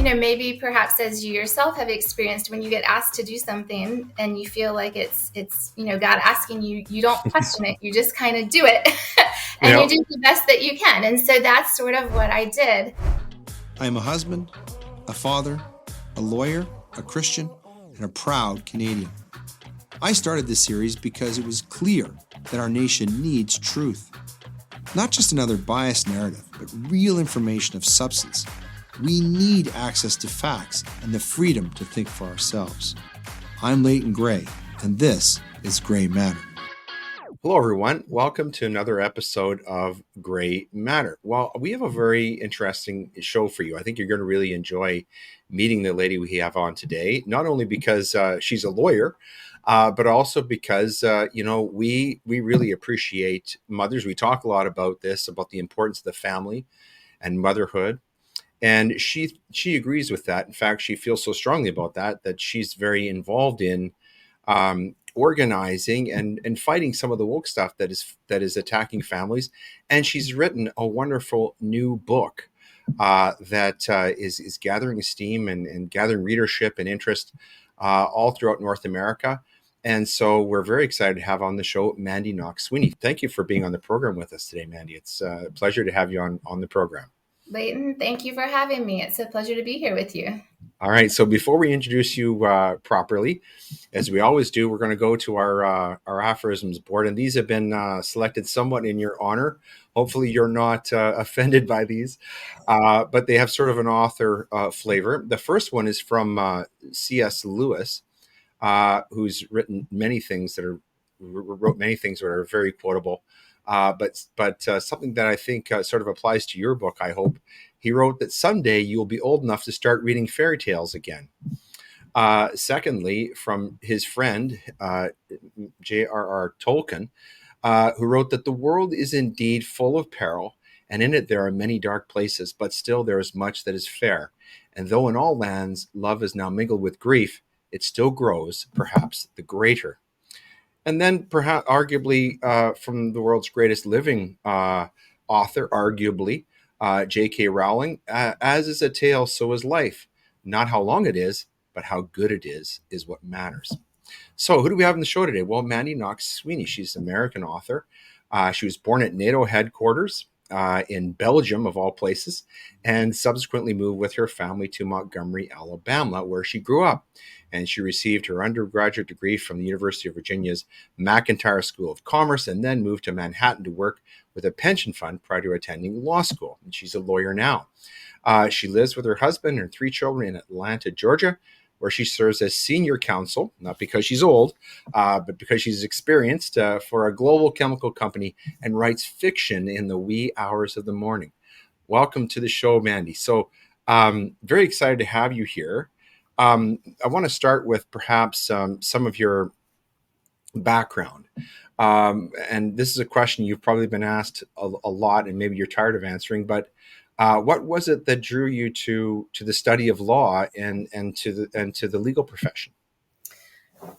maybe perhaps as you yourself have experienced, when you get asked to do something and you feel like it's God asking you, you don't question it, you just kind of do it. And you do the best that you can. And so that's sort of what I did. I am a husband, a father, a lawyer, a Christian, and a proud Canadian. I started this series because it was clear that our nation needs truth. Not just another biased narrative, but real information of substance. We need access to facts and the freedom to think for ourselves. I'm Leighton Grey, and this is Grey Matter. Hello, everyone. Welcome to another episode of Grey Matter. Well, we have a very interesting show for you. I think you're going to really enjoy meeting the lady we have on today, not only because she's a lawyer, but also because, we really appreciate mothers. We talk a lot about this, about the importance of the family and motherhood. And she agrees with that. In fact, she feels so strongly about that she's very involved in organizing and fighting some of the woke stuff that is attacking families. And she's written a wonderful new book that is gathering steam and gathering readership and interest all throughout North America. And so we're very excited to have on the show Mandy Knox Sweeney. Thank you for being on the program with us today, Mandy. It's a pleasure to have you on the program. Leighton, thank you for having me. It's a pleasure to be here with you. All right. So before we introduce you properly, as we always do, we're going to go to our aphorisms board. And these have been selected somewhat in your honor. Hopefully you're not offended by these, but they have sort of an author flavor. The first one is from C.S. Lewis, who's written many things that are very quotable. But something that I think sort of applies to your book, I hope. He wrote that someday you will be old enough to start reading fairy tales again. Secondly, from his friend, J.R.R. Tolkien, who wrote that the world is indeed full of peril, and in it there are many dark places, but still there is much that is fair. And though in all lands love is now mingled with grief, it still grows, perhaps, the greater. And then perhaps arguably from the world's greatest living author, arguably, J.K. Rowling, as is a tale, so is life. Not how long it is, but how good it is what matters. So who do we have on the show today? Well, Mandy Knox Sweeney. She's an American author. She was born at NATO headquarters in Belgium, of all places, and subsequently moved with her family to Montgomery, Alabama, where she grew up. And she received her undergraduate degree from the University of Virginia's McIntire School of Commerce, and then moved to Manhattan to work with a pension fund prior to attending law school. And she's a lawyer now. She lives with her husband and 3 children in Atlanta, Georgia, where she serves as senior counsel, not because she's old, but because she's experienced for a global chemical company and writes fiction in the wee hours of the morning. Welcome to the show, Mandy. So very excited to have you here. I want to start with perhaps some of your background. And this is a question you've probably been asked a lot, and maybe you're tired of answering, but what was it that drew you to the study of law and to the legal profession?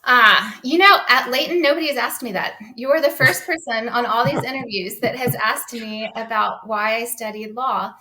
At Leighton, nobody has asked me that. You are the first person on all these interviews that has asked me about why I studied law.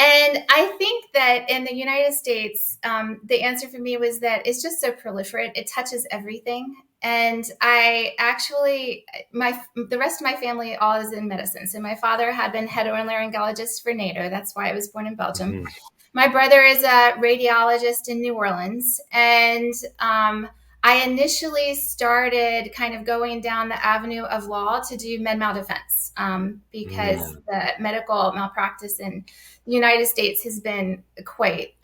And I think that in the United States, the answer for me was that it's just so proliferate. It touches everything. And I actually, the rest of my family all is in medicine. So my father had been head otolaryngologist for NATO. That's why I was born in Belgium. Mm-hmm. My brother is a radiologist in New Orleans. And I initially started kind of going down the avenue of law to do med mal defense because the medical malpractice in the United States has been quite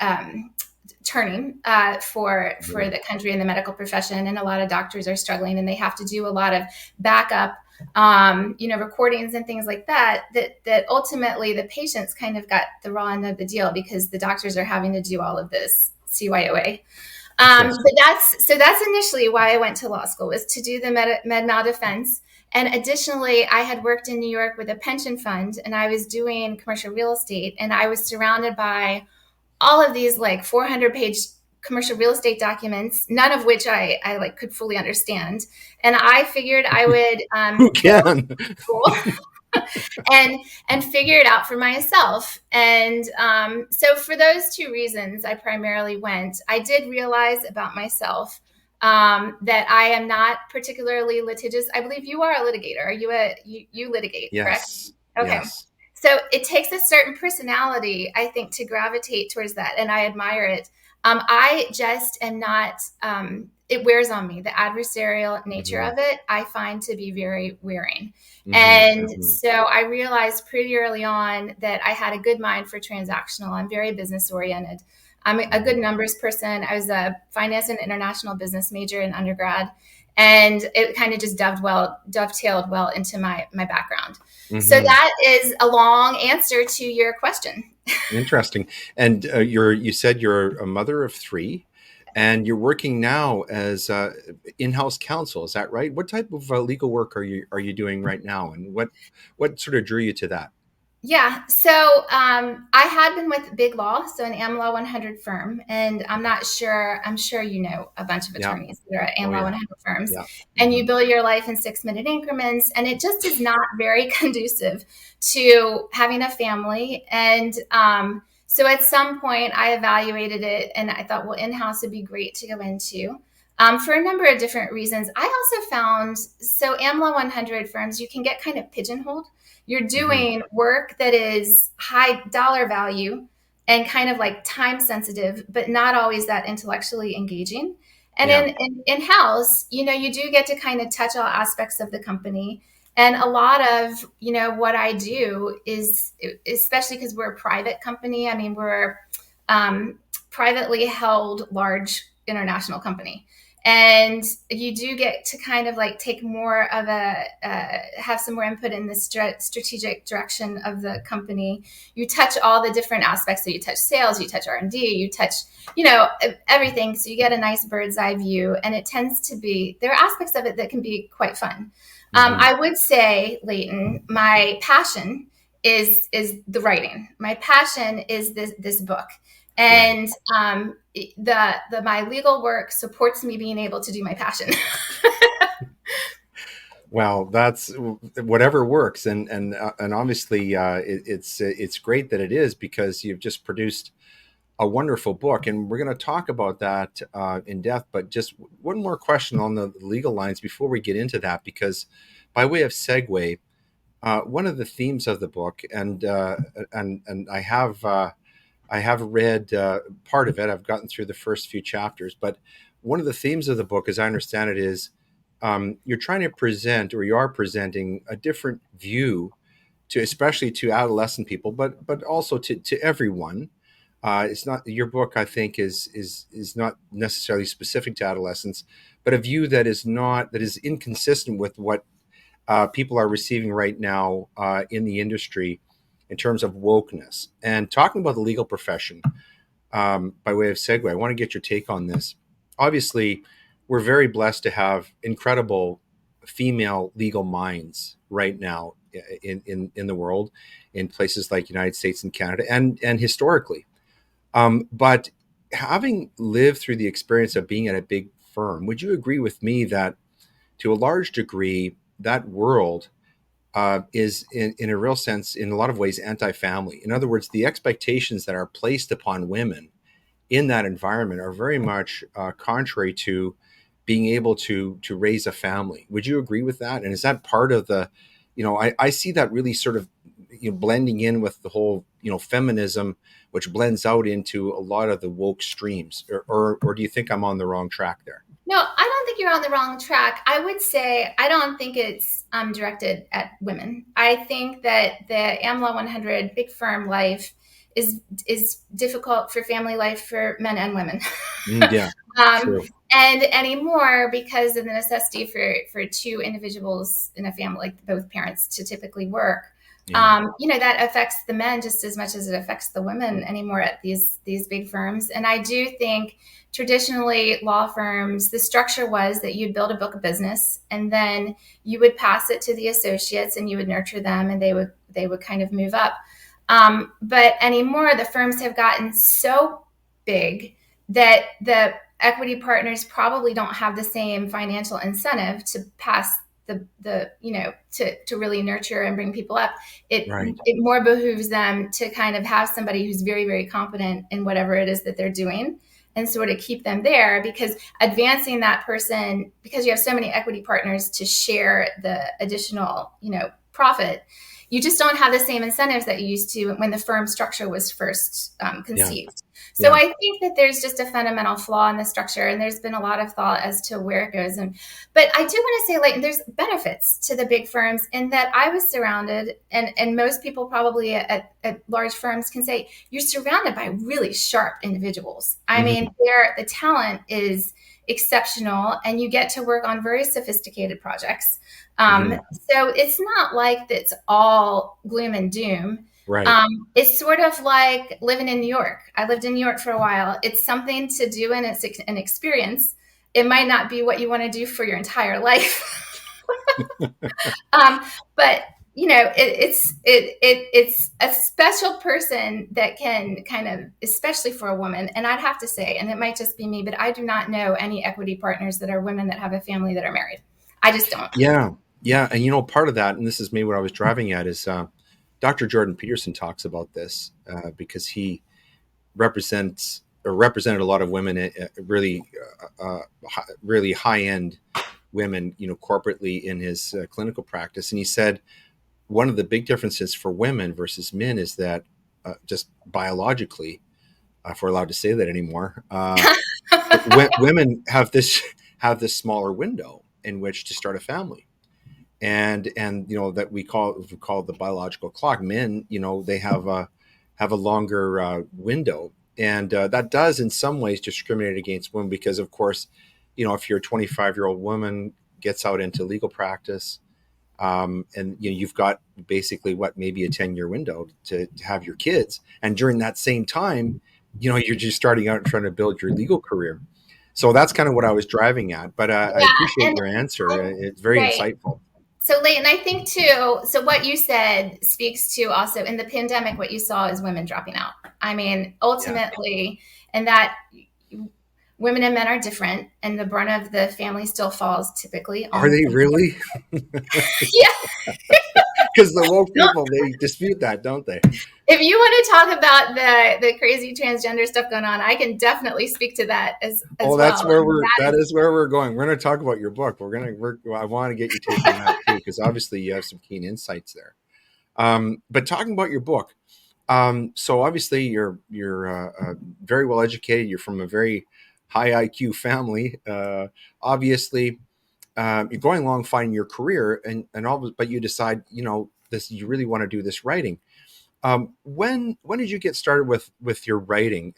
turning for the country and the medical profession. And a lot of doctors are struggling, and they have to do a lot of backup, recordings and things like that ultimately the patients kind of got the raw end of the deal because the doctors are having to do all of this CYOA. But that's initially why I went to law school, was to do the med mal defense. And additionally, I had worked in New York with a pension fund, and I was doing commercial real estate, and I was surrounded by all of these 400-page commercial real estate documents, none of which I could fully understand. And I figured I would who can? and figure it out for myself. And so for those two reasons, I primarily went. I did realize about myself that I am not particularly litigious. I believe you are a litigator. Are you litigate, correct? Yes. Okay. Yes. So it takes a certain personality, I think, to gravitate towards that, and I admire it. I just am not. It wears on me. The adversarial nature Mm-hmm. of it, I find to be very wearing. Mm-hmm. And Mm-hmm. so I realized pretty early on that I had a good mind for transactional. I'm very business oriented. I'm a good numbers person. I was a finance and international business major in undergrad, and it kind of just dovetailed well into my background. Mm-hmm. So that is a long answer to your question. Interesting. And you said you're a mother of three, and you're working now as in-house counsel. Is that right? What type of legal work are you doing right now, and what sort of drew you to that? Yeah. So I had been with Big Law, so an AmLaw 100 firm, and I'm sure you know a bunch of Yeah. attorneys that are at Oh, AmLaw yeah. 100 firms, Yeah. and Mm-hmm. you bill your life in 6-minute increments, and it just is not very conducive to having a family. And so at some point, I evaluated it, and I thought, well, in-house would be great to go into. For a number of different reasons. I also found, so AmLaw 100 firms, you can get kind of pigeonholed. You're doing work that is high dollar value and kind of like time sensitive, but not always that intellectually engaging. And Yeah. in-house, you do get to kind of touch all aspects of the company. And a lot of, what I do is, especially because we're a private company, I mean, we're privately held large international company. And you do get to kind of like take more of have some more input in the strategic direction of the company. You touch all the different aspects. So you touch sales, you touch R&D, you touch, everything. So you get a nice bird's eye view, and it tends to be, there are aspects of it that can be quite fun. I would say, Leighton, my passion is the writing. My passion is this book. And my legal work supports me being able to do my passion. Well, that's whatever works, and obviously it's great that it is, because you've just produced a wonderful book, and we're going to talk about that in depth. But just one more question on the legal lines before we get into that, because by way of segue, one of the themes of the book, and I have read part of it. I've gotten through the first few chapters, but one of the themes of the book, as I understand it, is you're trying to present, or you are presenting, a different view to, especially to adolescent people, but also to everyone. It's not, your book, I think, is not necessarily specific to adolescents, but a view that is inconsistent with what people are receiving right now in the industry in terms of wokeness. And talking about the legal profession, by way of segue, I want to get your take on this. Obviously, we're very blessed to have incredible female legal minds right now in the world, in places like United States and Canada, and historically. But having lived through the experience of being at a big firm, would you agree with me that to a large degree, that world is in a real sense, in a lot of ways, anti-family? In other words, the expectations that are placed upon women in that environment are very much contrary to being able to raise a family. Would you agree with that? And is that part of the, I see that really sort of blending in with the whole feminism, which blends out into a lot of the woke streams, or do you think I'm on the wrong track there? No, I don't think you're on the wrong track. I would say I don't think it's directed at women. I think that the AmLaw 100 big firm life is difficult for family life for men and women. Yeah, true. And anymore, because of the necessity for two individuals in a family, like both parents, to typically work. Yeah. That affects the men just as much as it affects the women anymore at these big firms. And I do think traditionally law firms, the structure was that you'd build a book of business, and then you would pass it to the associates, and you would nurture them, and they would kind of move up. But anymore, the firms have gotten so big that the equity partners probably don't have the same financial incentive to pass to really nurture and bring people up. Right. It more behooves them to kind of have somebody who's very, very competent in whatever it is that they're doing, and sort of keep them there, because advancing that person, because you have so many equity partners to share the additional, profit, you just don't have the same incentives that you used to when the firm structure was first conceived. So I think that there's just a fundamental flaw in the structure, and there's been a lot of thought as to where it goes. But I do want to say, Leighton, there's benefits to the big firms in that I was surrounded, and most people probably at large firms can say, you're surrounded by really sharp individuals. I mean, the talent is exceptional, and you get to work on very sophisticated projects. So it's not like it's all gloom and doom. Right. It's sort of like living in New York. I lived in New York for a while. It's something to do, and it's an experience. It might not be what you want to do for your entire life. But it's a special person that can kind of, especially for a woman. And I'd have to say, and it might just be me, but I do not know any equity partners that are women that have a family that are married. I just don't. Yeah. And part of that, and this is maybe what I was driving at, is Dr. Jordan Peterson talks about this because he represented a lot of women, really high end women, corporately in his clinical practice. And he said one of the big differences for women versus men is that just biologically, if we're allowed to say that anymore, women have this smaller window in which to start a family. And that we call the biological clock. Men, they have a longer window, and that does in some ways discriminate against women, because of course, if you're a 25-year-old woman gets out into legal practice, and you've got basically maybe a 10-year window to have your kids, and during that same time, you're just starting out and trying to build your legal career. So that's kind of what I was driving at. But I appreciate your answer. It's very insightful. So, Leighton, I think too, so what you said speaks to also in the pandemic, what you saw is women dropping out. I mean, ultimately, and that women and men are different, and the brunt of the family still falls typically on. Are they really? Yeah. Because the woke people, they dispute that, don't they? If you want to talk about the crazy transgender stuff going on, I can definitely speak to that as well. That is where we're going. We're going to talk about your book. I want to get you taking that too, because obviously you have some keen insights there. But talking about your book, so obviously you're very well educated. You're from a very high IQ family. Obviously, you're going along finding your career, and all, but you decide, you really want to do this writing. When did you get started with your writing,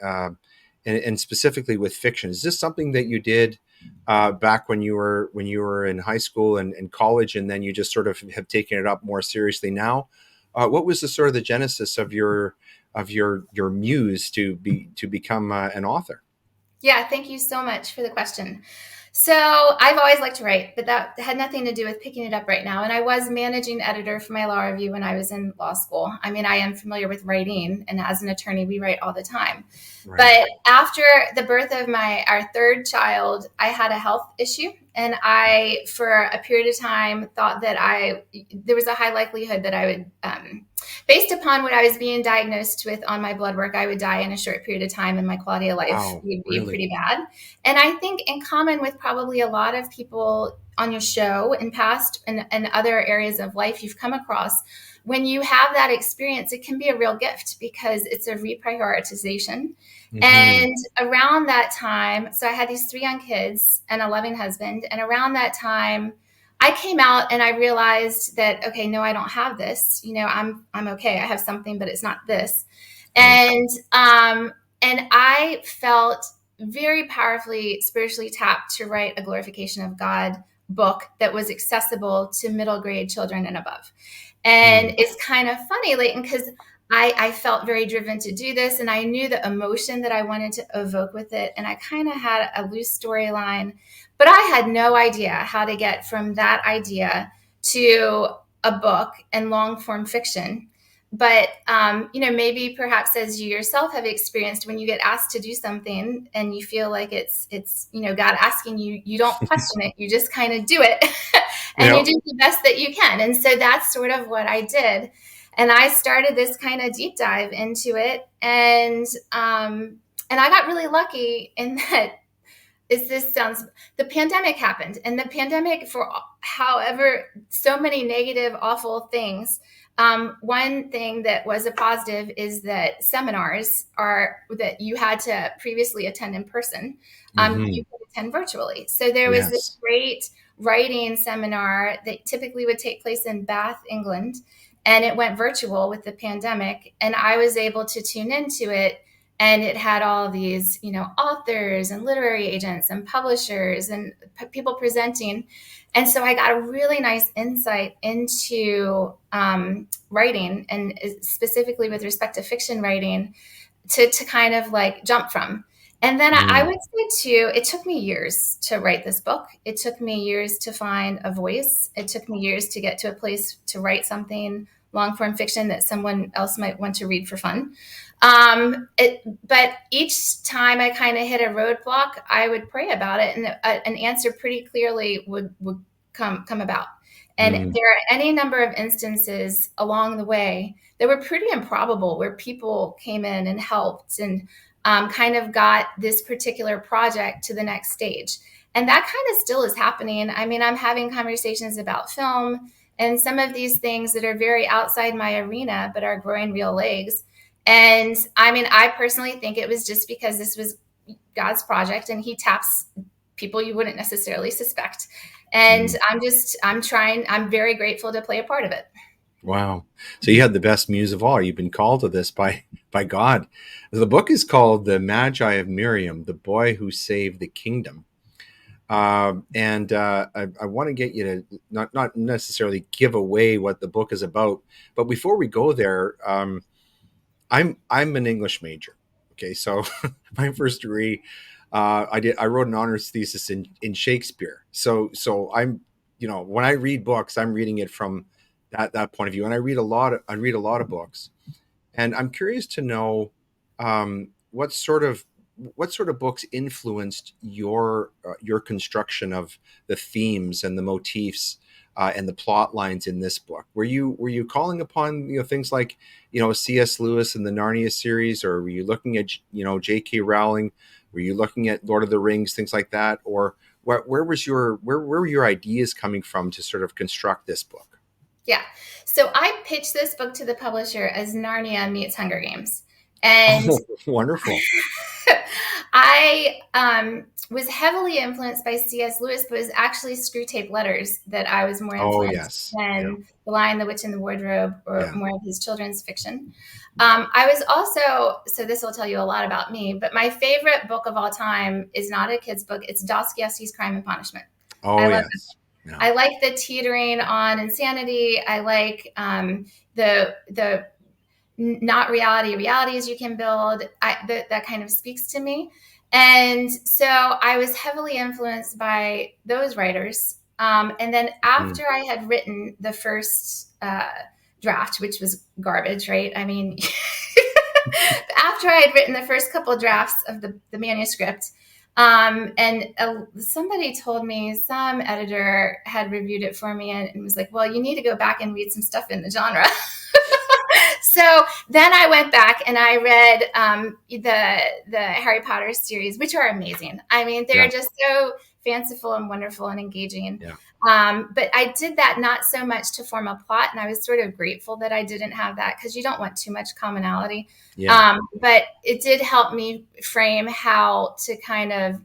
and specifically with fiction? Is this something that you did back when you were in high school and college, and then you just sort of have taken it up more seriously now? What was the sort of the genesis of your muse to become an author? Yeah, thank you so much for the question. So I've always liked to write, but that had nothing to do with picking it up right now. And I was managing editor for my law review when I was in law school. I mean, I am familiar with writing, and as an attorney, we write all the time. Right. But after the birth of our third child, I had a health issue. And I, for a period of time, thought that there was a high likelihood that I would, based upon what I was being diagnosed with on my blood work, I would die in a short period of time, and my quality of life would be pretty bad. And I think, in common with probably a lot of people on your show in past and other areas of life you've come across, when you have that experience, it can be a real gift, because it's a reprioritization. Mm-hmm. And around that time, so I had these 3 young kids and a loving husband. And around that time, I came out and I realized that, okay, no, I don't have this. I'm okay. I have something, but it's not this. And I felt very powerfully spiritually tapped to write a glorification of God book that was accessible to middle grade children and above. And it's kind of funny, Leighton, because I felt very driven to do this, and I knew the emotion that I wanted to evoke with it. And I kind of had a loose storyline, but I had no idea how to get from that idea to a book and long form fiction. But, maybe perhaps as you yourself have experienced, when you get asked to do something and you feel like it's, God asking you, you don't question it. You just kind of do it and you Yeah. do the best that you can. And so that's sort of what I did. And I started this kind of deep dive into it. And I got really lucky in that the pandemic happened, and the pandemic, for however so many negative, awful things. One thing that was a positive is that seminars that you had to previously attend in person, you could attend virtually. So there was this Yes. great writing seminar that typically would take place in Bath, England, and it went virtual with the pandemic. And I was able to tune into it, and it had all these, authors and literary agents and publishers and people presenting. And so I got a really nice insight into writing, and specifically with respect to fiction writing, to kind of like jump from. And then I would say too, it took me years to write this book. It took me years to find a voice. It took me years to get to a place to write something long form fiction that someone else might want to read for fun. But each time I kind of hit a roadblock, I would pray about it, and an answer pretty clearly would come about. And there are any number of instances along the way that were pretty improbable, where people came in and helped and kind of got this particular project to the next stage. And that kind of still is happening. I mean, I'm having conversations about film and some of these things that are very outside my arena, but are growing real legs. And I mean, I personally think it was just because this was God's project, and he taps people you wouldn't necessarily suspect. And I'm very grateful to play a part of it. Wow. So you had the best muse of all. You've been called to this by God. The book is called The Magi of Miriam, the Boy Who Saved the Kingdom. I want to get you to not necessarily give away what the book is about, but before we go there, I'm an English major. Okay, so my first degree, I wrote an honors thesis in Shakespeare. So I'm, when I read books, I'm reading it from that point of view, and I read a lot of books, and I'm curious to know what sort of books influenced your construction of the themes and the motifs and the plot lines in this book. Were you calling upon things like C.S. Lewis and the Narnia series, or were you looking at J.K. Rowling? Were you looking at Lord of the Rings, things like that, or where were your ideas coming from to sort of construct this book? Yeah. So I pitched this book to the publisher as Narnia meets Hunger Games. And Wonderful. I was heavily influenced by C.S. Lewis, but it was actually Screwtape Letters that I was more influenced than The Lion, the Witch, and the Wardrobe, or more of his children's fiction. I was also, so this will tell you a lot about me, but my favorite book of all time is not a kid's book. It's Dostoevsky's Crime and Punishment. I love it. Yeah. I like the teetering on insanity. I like the not realities you can build. That kind of speaks to me. And so I was heavily influenced by those writers. And then after I had written the first draft, which was garbage, right? I mean, after I had written the first couple of drafts of the manuscript, somebody told me, some editor had reviewed it for me and was like, well, you need to go back and read some stuff in the genre. So then I went back and I read the Harry Potter series, which are amazing. I mean, they're just so fanciful and wonderful and engaging. Yeah. But I did that not so much to form a plot, and I was sort of grateful that I didn't have that, because you don't want too much commonality. Yeah. But it did help me frame how to kind of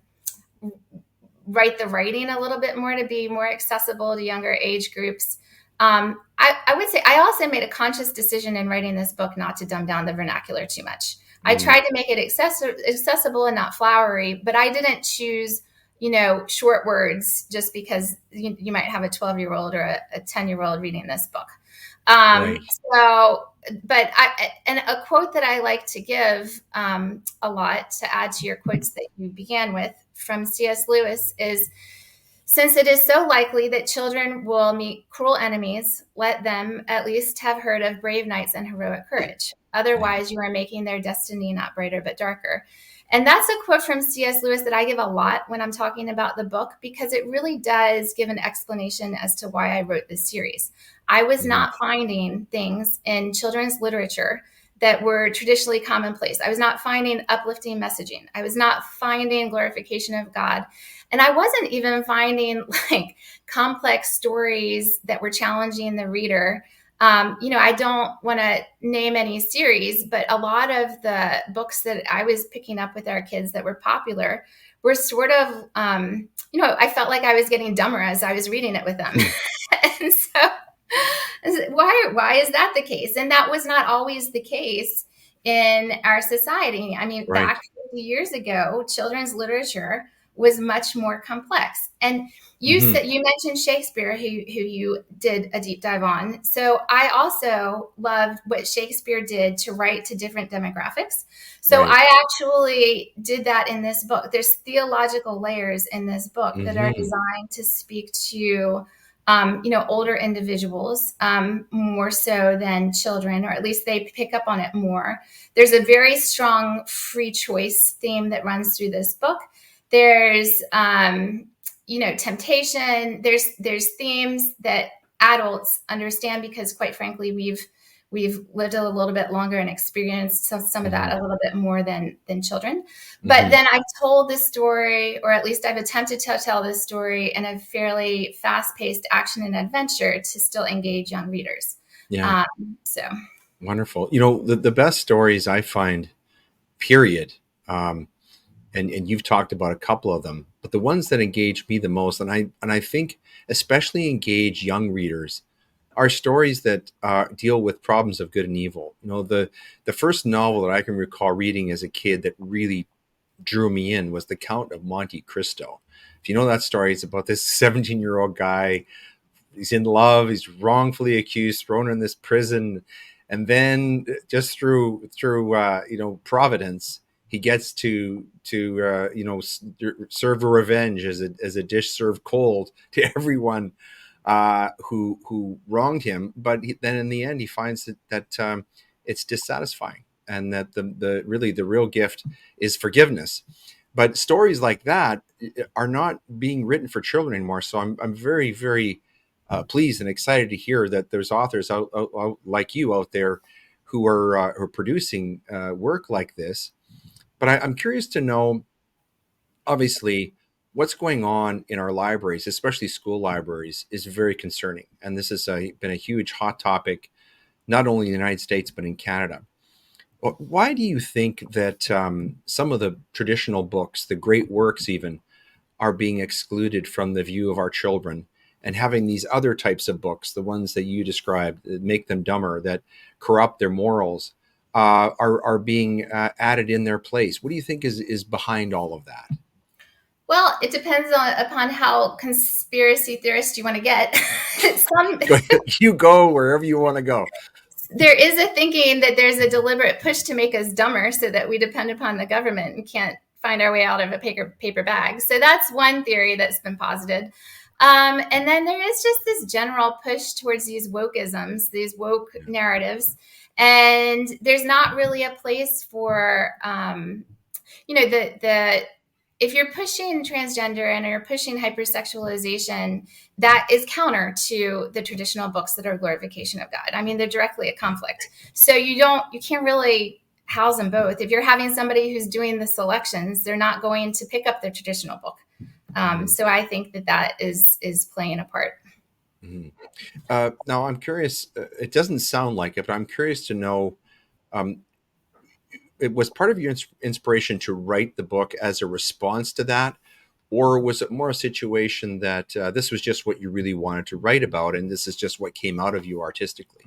write the writing a little bit more to be more accessible to younger age groups. I would say I also made a conscious decision in writing this book not to dumb down the vernacular too much. I tried to make it accessible and not flowery, but I didn't choose, short words just because you might have a 12-year-old or a 10-year-old reading this book. Right. So, but and a quote that I like to give a lot, to add to your quotes that you began with, from C.S. Lewis, is, Since it is so likely that children will meet cruel enemies, let them at least have heard of brave knights and heroic courage. Otherwise, you are making their destiny not brighter but darker. And that's a quote from C.S. Lewis that I give a lot when I'm talking about the book, because it really does give an explanation as to why I wrote this series. I was not finding things in children's literature that were traditionally commonplace. I was not finding uplifting messaging. I was not finding glorification of God. And I wasn't even finding like complex stories that were challenging the reader. I don't want to name any series, but a lot of the books that I was picking up with our kids that were popular were sort of, I felt like I was getting dumber as I was reading it with them. And so why is that the case? And that was not always the case in our society. I mean, Right. back 50 years ago, children's literature was much more complex. And you said, you mentioned Shakespeare, who you did a deep dive on. So I also loved what Shakespeare did to write to different demographics. So Right. I actually did that in this book. There's theological layers in this book that are designed to speak to older individuals more so than children, or at least they pick up on it more. There's a very strong free choice theme that runs through this book. There's, temptation. There's themes that adults understand because, quite frankly, we've lived a little bit longer and experienced some of that a little bit more than children. But then I've told this story, or at least I've attempted to tell this story in a fairly fast-paced action and adventure to still engage young readers. Yeah. So Wonderful. The best stories I find, period. And you've talked about a couple of them, but the ones that engage me the most, and I think especially engage young readers, are stories that deal with problems of good and evil. The first novel that I can recall reading as a kid that really drew me in was The Count of Monte Cristo. If you know that story, it's about this 17-year-old guy. He's in love. He's wrongfully accused, thrown in this prison, and then just through providence, he gets to serve a revenge as a dish served cold to everyone who wronged him. But then in the end, he finds that it's dissatisfying, and that the real gift is forgiveness. But stories like that are not being written for children anymore. So I'm very, very pleased and excited to hear that there's authors out like you out there who are producing work like this. But I'm curious to know, obviously, what's going on in our libraries, especially school libraries, is very concerning. And this has been a huge hot topic, not only in the United States, but in Canada. Why do you think that some of the traditional books, the great works even, are being excluded from the view of our children, and having these other types of books, the ones that you described, that make them dumber, that corrupt their morals, are being added in their place? What do you think is behind all of that? well, it depends upon how conspiracy theorist you want to get. You go wherever you want to go. There is a thinking that there's a deliberate push to make us dumber so that we depend upon the government and can't find our way out of a paper bag. So that's one theory that's been posited. And then there is just this general push towards these wokeisms, these woke narratives. And there's not really a place for, if you're pushing transgender and you're pushing hypersexualization, that is counter to the traditional books that are glorification of God. I mean, they're directly a conflict. So you can't really house them both. If you're having somebody who's doing the selections, they're not going to pick up their traditional book. So I think that is playing a part. Now I'm curious, it doesn't sound like it, but I'm curious to know, it was part of your inspiration to write the book as a response to that, or was it more a situation that this was just what you really wanted to write about, and this is just what came out of you artistically?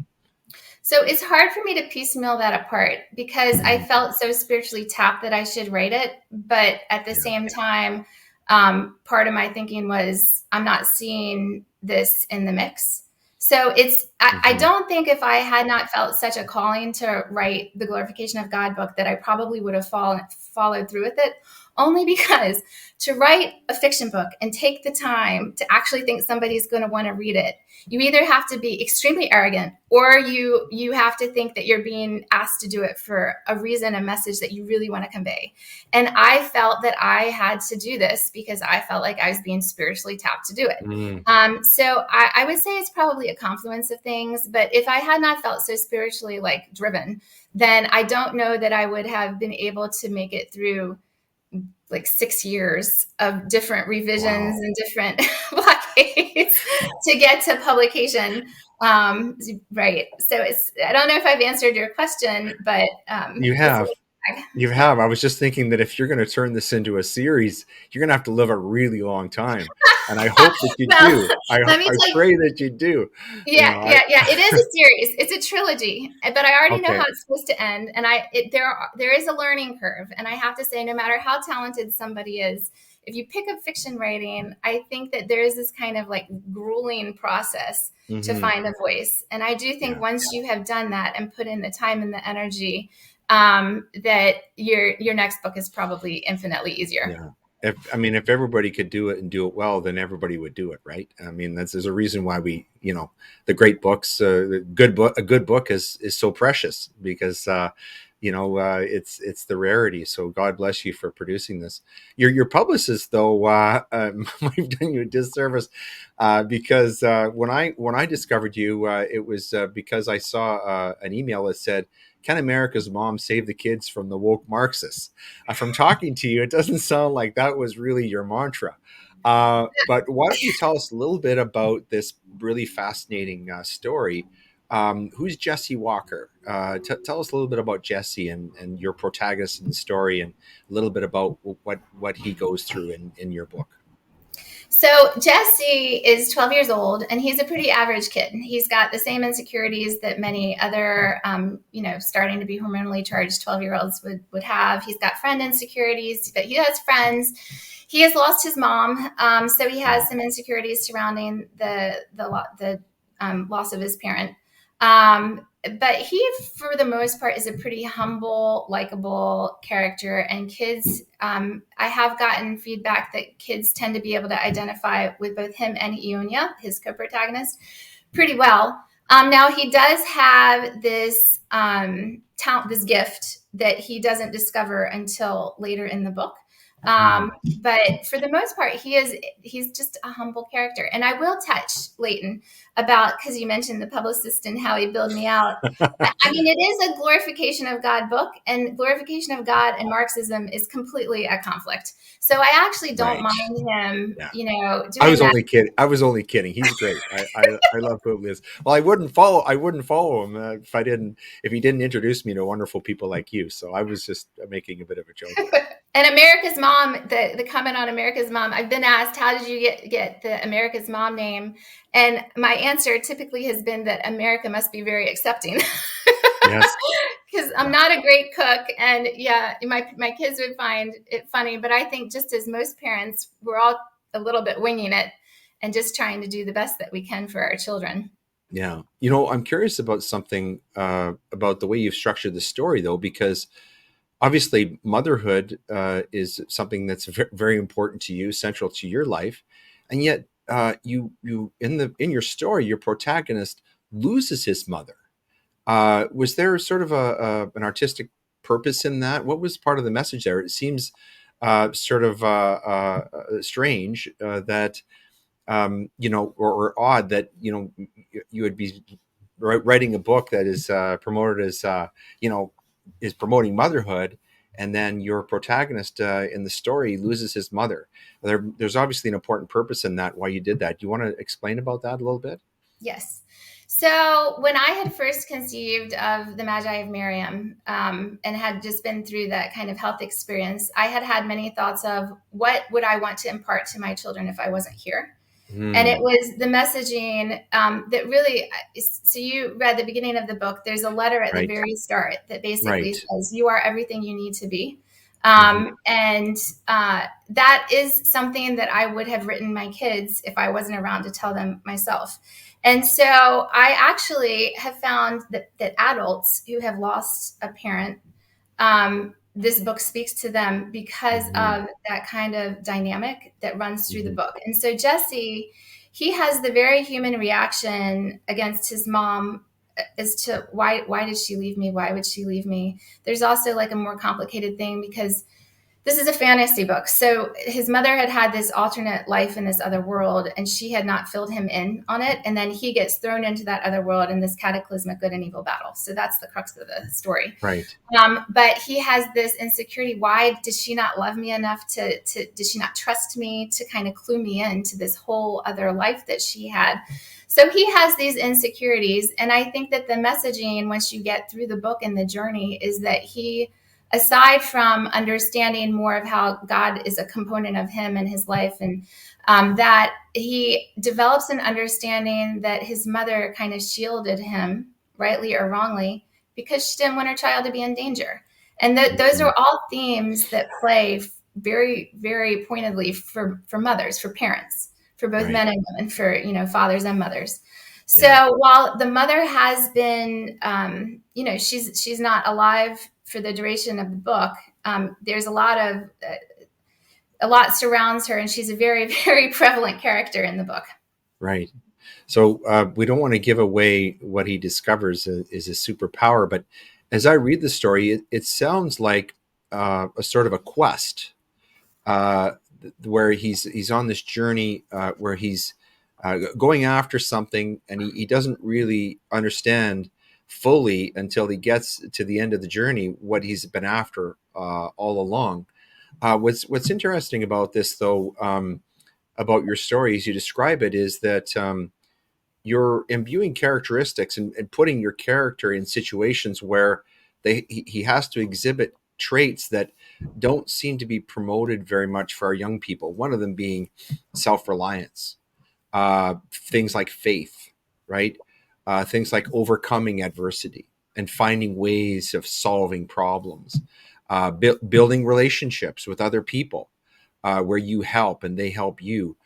So it's hard for me to piecemeal that apart, because I felt so spiritually tapped that I should write it. But at the same time, part of my thinking was, I'm not seeing this in the mix. So I Hmm. don't think if I had not felt such a calling to write the Glorification of God book that I probably would have followed through with it, only because to write a fiction book and take the time to actually think somebody's going to want to read it, you either have to be extremely arrogant, or you have to think that you're being asked to do it for a reason, a message that you really want to convey. And I felt that I had to do this because I felt like I was being spiritually tapped to do it. Mm. So I would say it's probably a confluence of things. But if I had not felt so spiritually like driven, then I don't know that I would have been able to make it through like 6 years of different revisions Wow. and different blockades to get to publication. Right. So I don't know if I've answered your question, but You it's have. You have. I was just thinking that if you're going to turn this into a series, you're going to have to live a really long time. And I hope that you well, do. I let me tell you. pray that you do. You Yeah, know, I, yeah, yeah. It is a series. It's a trilogy, but I already know okay. how it's supposed to end. And there is a learning curve. And I have to say, no matter how talented somebody is, if you pick up fiction writing, I think that there is this kind of like grueling process to Hmm. find a voice. And I do think Yeah. once you have done that and put in the time and the energy, that your next book is probably infinitely easier. Yeah. If everybody could do it and do it well, then everybody would do it, right? There's a reason why the great books, a good book is so precious because, it's the rarity. So God bless you for producing this. Your publicist, though, might have done you a disservice, because when I discovered you, it was because I saw an email that said, "Can America's mom save the kids from the woke Marxists?" From talking to you, it doesn't sound like that was really your mantra. But why don't you tell us a little bit about this really fascinating story? Who's Jesse Walker? Tell us a little bit about Jesse and your protagonist in the story, and a little bit about what he goes through in your book. So Jesse is 12 years old, and he's a pretty average kid. He's got the same insecurities that many other, starting to be hormonally charged 12-year-olds would have. He's got friend insecurities, but he has friends. He has lost his mom, so he has some insecurities surrounding the loss of his parent. But he, for the most part, is a pretty humble, likable character. And kids, I have gotten feedback that kids tend to be able to identify with both him and Ionia, his co-protagonist, pretty well. Now he does have this talent, this gift that he doesn't discover until later in the book. But for the most part, he's just a humble character. And I will touch Leighton about, because you mentioned the publicist and how he billed me out. It is a glorification of God book, and glorification of God and Marxism is completely a conflict. So I actually don't Right. mind him, Yeah. I doing was that. only kidding. I was only kidding. He's great. I love who he is. Well, I wouldn't follow him if he didn't introduce me to wonderful people like you. So I was just making a bit of a joke there. And America's Mom, the comment on America's Mom, I've been asked, how did you get the America's Mom name? And my answer typically has been that America must be very accepting. Yes. Because I'm not a great cook. And yeah, my kids would find it funny. But I think just as most parents, we're all a little bit winging it and just trying to do the best that we can for our children. Yeah. I'm curious about something about the way you've structured the story, though, because obviously motherhood is something that's very important to you, central to your life, and yet you in your story, your protagonist loses his mother. Was there sort of an artistic purpose in that? What was part of the message there? It seems sort of strange that or odd that you would be writing a book that is promoted as is promoting motherhood, and then your protagonist in the story loses his mother. There's obviously an important purpose in that, why you did that. Do you want to explain about that a little bit? Yes. So when I had first conceived of the Magi of Miriam, and had just been through that kind of health experience, I had many thoughts of what would I want to impart to my children if I wasn't here. And it was the messaging that really, so you read the beginning of the book, there's a letter at the Right. very start that basically Right. says, you are everything you need to be. And that is something that I would have written my kids if I wasn't around to tell them myself. And so I actually have found that adults who have lost a parent, this book speaks to them because of that kind of dynamic that runs through the book. And so Jesse, he has the very human reaction against his mom as to why did she leave me? Why would she leave me? There's also like a more complicated thing because this is a fantasy book. So his mother had this alternate life in this other world, and she had not filled him in on it. And then he gets thrown into that other world in this cataclysmic good and evil battle. So that's the crux of the story. Right. But he has this insecurity. Why did she not love me enough did she not trust me to kind of clue me into this whole other life that she had? So he has these insecurities. And I think that the messaging, once you get through the book and the journey, is that he, aside from understanding more of how God is a component of him and his life, and that he develops an understanding that his mother kind of shielded him, rightly or wrongly, because she didn't want her child to be in danger. And those are all themes that play very, very pointedly for mothers, for parents, for both men and women, for, fathers and mothers. So while the mother has been, she's not alive for the duration of the book, there's a lot surrounds her, and she's a very, very prevalent character in the book. Right. So we don't want to give away what he discovers is a superpower, but as I read the story, it sounds like a sort of a quest where he's on this journey where he's going after something, and he doesn't really understand fully until he gets to the end of the journey what he's been after all along. What's interesting about this, though, about your story as you describe it, is that you're imbuing characteristics and putting your character in situations where he has to exhibit traits that don't seem to be promoted very much for our young people. One of them being self-reliance, things like faith, right? Things like overcoming adversity and finding ways of solving problems, building relationships with other people where you help and they help you.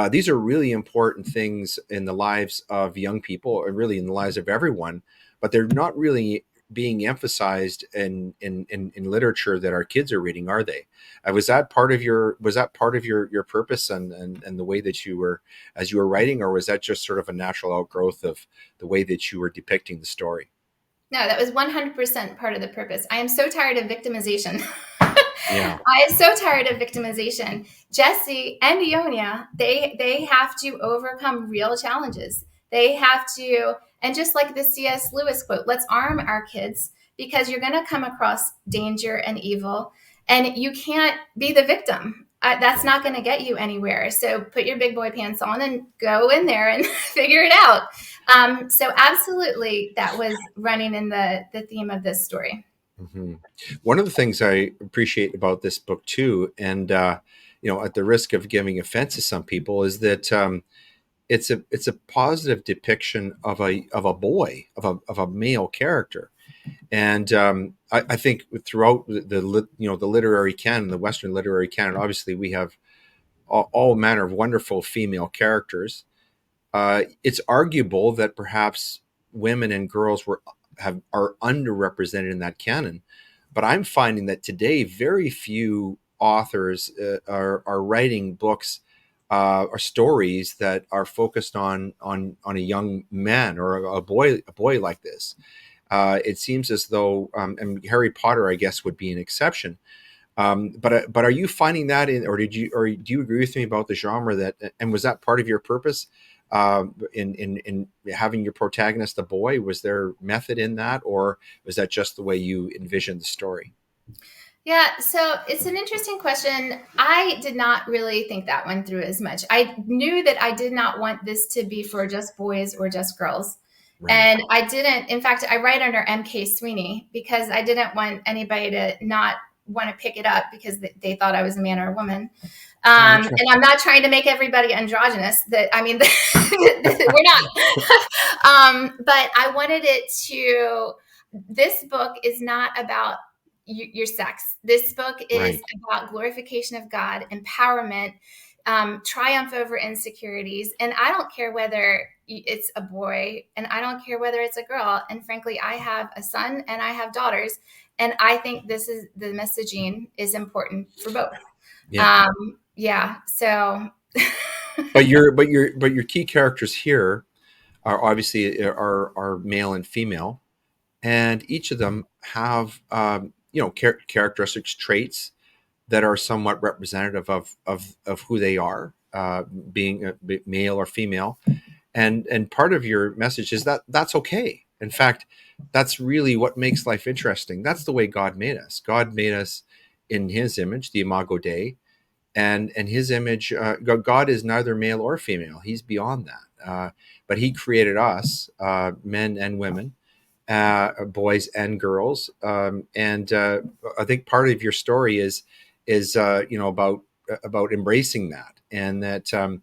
These are really important things in the lives of young people, and really in the lives of everyone, but they're not really being emphasized in literature that our kids are reading, are they? Was that part of your purpose and the way that you were, as you were writing, or was that just sort of a natural outgrowth of the way that you were depicting the story? No, that was 100% part of the purpose. I am so tired of victimization. Yeah. I am so tired of victimization. Jesse and Ionia, they have to overcome real challenges. They have to, and just like the C.S. Lewis quote, let's arm our kids, because you're going to come across danger and evil, and you can't be the victim. That's not going to get you anywhere. So put your big boy pants on and go in there and figure it out. So absolutely, that was running in the theme of this story. Mm-hmm. One of the things I appreciate about this book too, and at the risk of giving offense to some people, is that it's a positive depiction of a boy, of a male character. And I think throughout the literary canon, the Western literary canon, obviously we have all manner of wonderful female characters. It's arguable that perhaps women and girls are underrepresented in that canon, but I'm finding that today very few authors are writing books or stories that are focused on a young man or a boy like this. It seems as though, and Harry Potter, I guess, would be an exception. But are you finding that or do you agree with me about the genre and was that part of your purpose in having your protagonist a boy? Was there method in that, or was that just the way you envisioned the story? Yeah, so it's an interesting question. I did not really think that one through as much. I knew that I did not want this to be for just boys or just girls. Right. And I didn't, in fact, I write under M.K. Sweeney because I didn't want anybody to not want to pick it up because they thought I was a man or a woman. And I'm not trying to make everybody androgynous. We're not. But I wanted it to, this book is not about your sex. This book is Right. about glorification of God, empowerment, triumph over insecurities. And I don't care whether it's a boy, and I don't care whether it's a girl. And frankly, I have a son and I have daughters. And I think the messaging is important for both. Yeah. Yeah. So But your key characters here are obviously are male and female, and each of them have characteristics, traits that are somewhat representative of who they are, being male or female. And part of your message is that that's okay. In fact, that's really what makes life interesting. That's the way God made us. God made us in His image, the Imago Dei, and His image. God is neither male or female. He's beyond that. But He created us, men and women, boys and girls. And I think part of your story is about embracing that, and that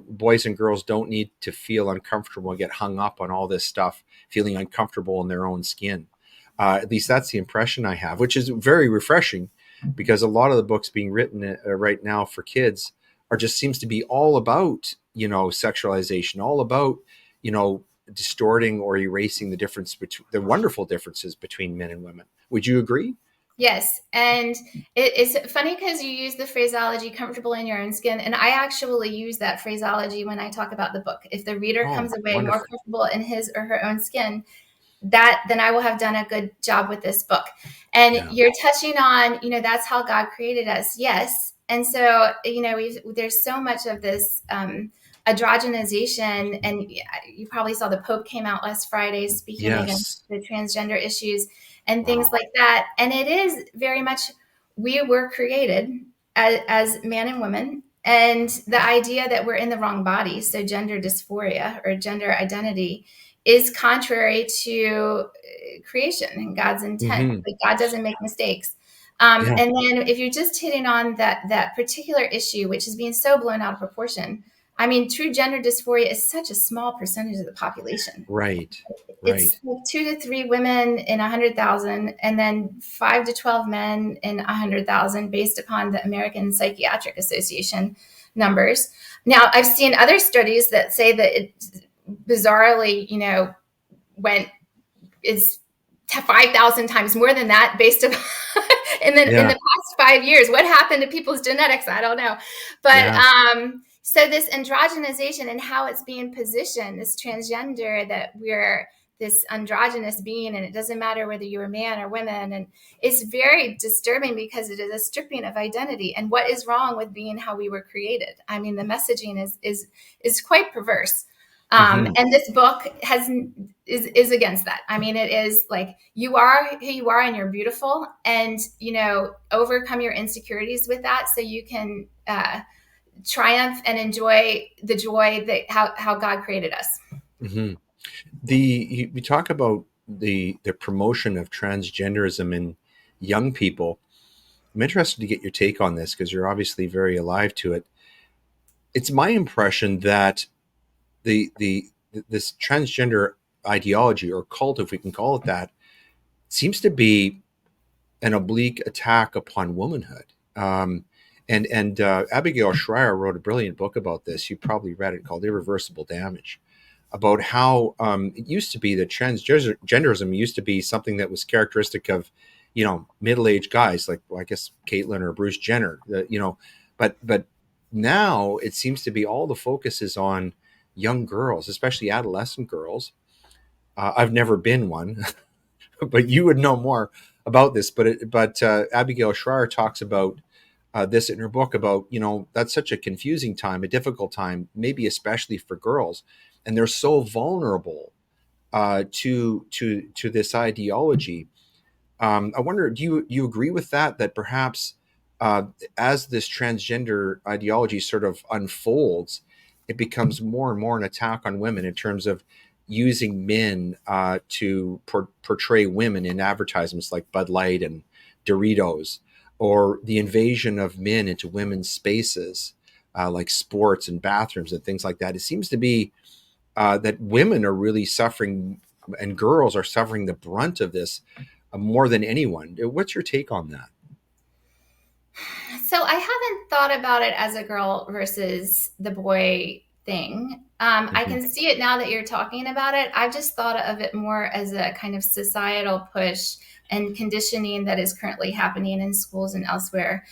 boys and girls don't need to feel uncomfortable and get hung up on all this stuff, feeling uncomfortable in their own skin. At least that's the impression I have, which is very refreshing, because a lot of the books being written right now for kids are just seems to be all about sexualization, all about distorting or erasing the difference between the wonderful differences between men and women. Would you agree? yes. And it's funny because you use the phraseology comfortable in your own skin. And I actually use that phraseology when I talk about the book. If the reader Oh, comes away more wonderful. comfortable in his or her own skin, then I will have done a good job with this book. And Yeah. you're touching on, that's how God created us. Yes. And so, there's so much of this androgenization, and you probably saw the Pope came out last Friday speaking against Yes. the transgender issues and things Wow. like that. And it is very much, we were created as man and woman. And the idea that we're in the wrong body, so gender dysphoria or gender identity, is contrary to creation and God's intent. Hmm. Like, God doesn't make mistakes. Yeah. And then if you're just hitting on that particular issue, which is being so blown out of proportion, I mean, true gender dysphoria is such a small percentage of the population. Right. It's Right. like 2 to 3 women in 100,000, and then 5 to 12 men in 100,000, based upon the American Psychiatric Association numbers. Now, I've seen other studies that say that it bizarrely, went is 5,000 times more than that, based upon in the Yeah. past 5 years. What happened to people's genetics? I don't know, but Yeah. so this androgenization and how it's being positioned, this transgender, that we're this androgynous being, and it doesn't matter whether you're a man or women, and it's very disturbing because it is a stripping of identity. And what is wrong with being how we were created? I mean, the messaging is quite perverse. Hmm. And this book is against that. I mean, it is like, you are who you are and you're beautiful, and overcome your insecurities with that, so you can triumph and enjoy the joy that how God created us. Hmm. We talk about the promotion of transgenderism in young people. I'm interested to get your take on this, because you're obviously very alive to it. It's my impression that the this transgender ideology, or cult, if we can call it that, seems to be an oblique attack upon womanhood. And Abigail Schreier wrote a brilliant book about this. You probably read it, called Irreversible Damage, about how it used to be that transgenderism used to be something that was characteristic of, middle-aged guys like, well, I guess Caitlyn or Bruce Jenner, but now it seems to be all the focus is on young girls, especially adolescent girls. I've never been one, but you would know more about this. But Abigail Schreier talks about this in her book, about that's such a confusing time, a difficult time, maybe especially for girls, and they're so vulnerable to this ideology. I wonder, do you agree with that? That perhaps as this transgender ideology sort of unfolds, it becomes more and more an attack on women, in terms of using men to portray women in advertisements like Bud Light and Doritos, or the invasion of men into women's spaces like sports and bathrooms and things like that. It seems to be that women are really suffering, and girls are suffering the brunt of this more than anyone. What's your take on that? So I haven't thought about it as a girl versus the boy thing. I can see it now that you're talking about it. I've just thought of it more as a kind of societal push and conditioning that is currently happening in schools and elsewhere.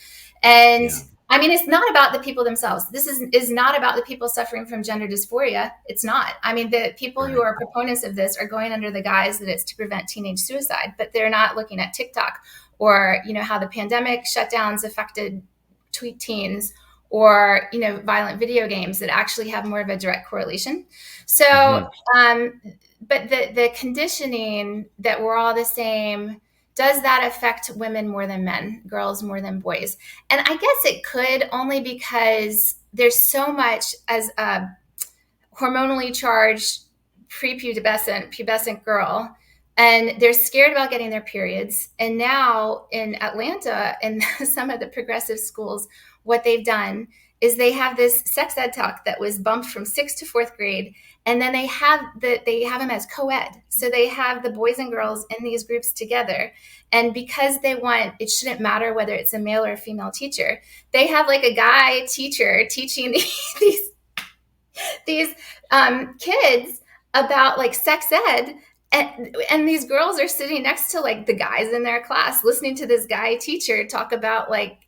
And Yeah. I mean, it's not about the people themselves. This is not about the people suffering from gender dysphoria. It's not. I mean, the people who Right. are proponents of this are going under the guise that it's to prevent teenage suicide, but they're not looking at TikTok or, how the pandemic shutdowns affected tweet teens, or violent video games that actually have more of a direct correlation. So but the conditioning that we're all the same, does that affect women more than men, girls more than boys? And I guess it could, only because there's so much as a hormonally charged pubescent girl, and they're scared about getting their periods. And now in Atlanta and some of the progressive schools, what they've done is they have this sex ed talk that was bumped from 6th to 4th grade, and then they have them as co-ed. So they have the boys and girls in these groups together, and because they want, it shouldn't matter whether it's a male or a female teacher, they have like a guy teacher teaching these kids about like sex ed, and these girls are sitting next to like the guys in their class listening to this guy teacher talk about like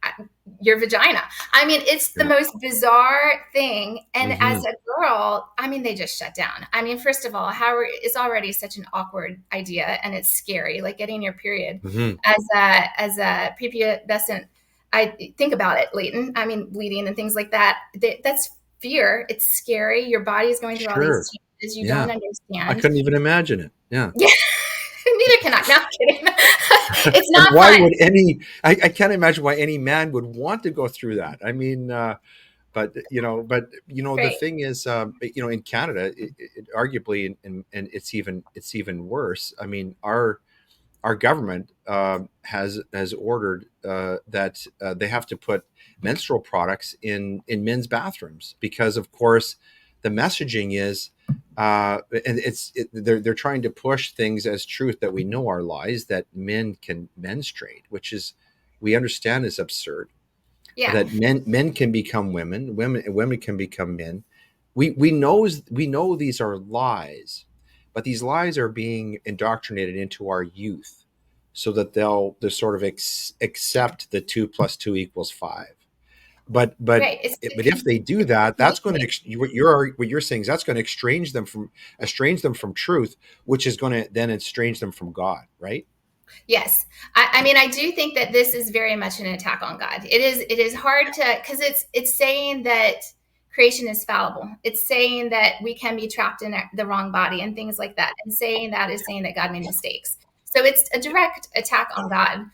your vagina. I mean, it's the most bizarre thing. And as a girl, I mean, they just shut down. I mean, first of all, it's already such an awkward idea, and it's scary, like getting your period as a prepubescent. I think about it, Leighton. I mean, bleeding and things like that. That's fear. It's scary. Your body is going through all these changes you don't understand. I couldn't even imagine it. Yeah. Neither can I. No, I'm kidding. It's not and why fun. would I can't imagine why any man would want to go through that. I mean, but the thing is, in Canada, it arguably, and it's even worse. I mean, our government has ordered that they have to put menstrual products in men's bathrooms, because of course the messaging is and they're trying to push things as truth that we know are lies, that men can menstruate, which is, we understand, is absurd. Yeah. That men can become women can become men. We know these are lies, but these lies are being indoctrinated into our youth so that they'll sort of accept the 2 + 2 = 5. But Right. if they do that, that's going to what you're saying is that's going to estrange them from truth, which is going to then estrange them from God, right? Yes. I mean, I do think that this is very much an attack on God. It is hard to, because it's saying that creation is fallible. It's saying that we can be trapped in the wrong body and things like that. And saying that is saying that God made mistakes. So it's a direct attack on God.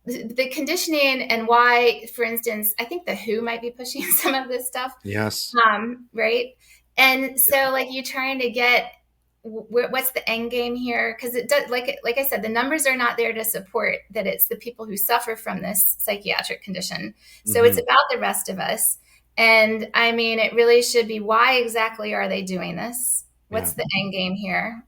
The conditioning and why, for instance, I think the WHO might be pushing some of this stuff. Yes. Right. And so like you're trying to get, what's the end game here? Because it does, like I said, the numbers are not there to support that it's the people who suffer from this psychiatric condition. So it's about the rest of us. And I mean, it really should be, why exactly are they doing this? What's the end game here?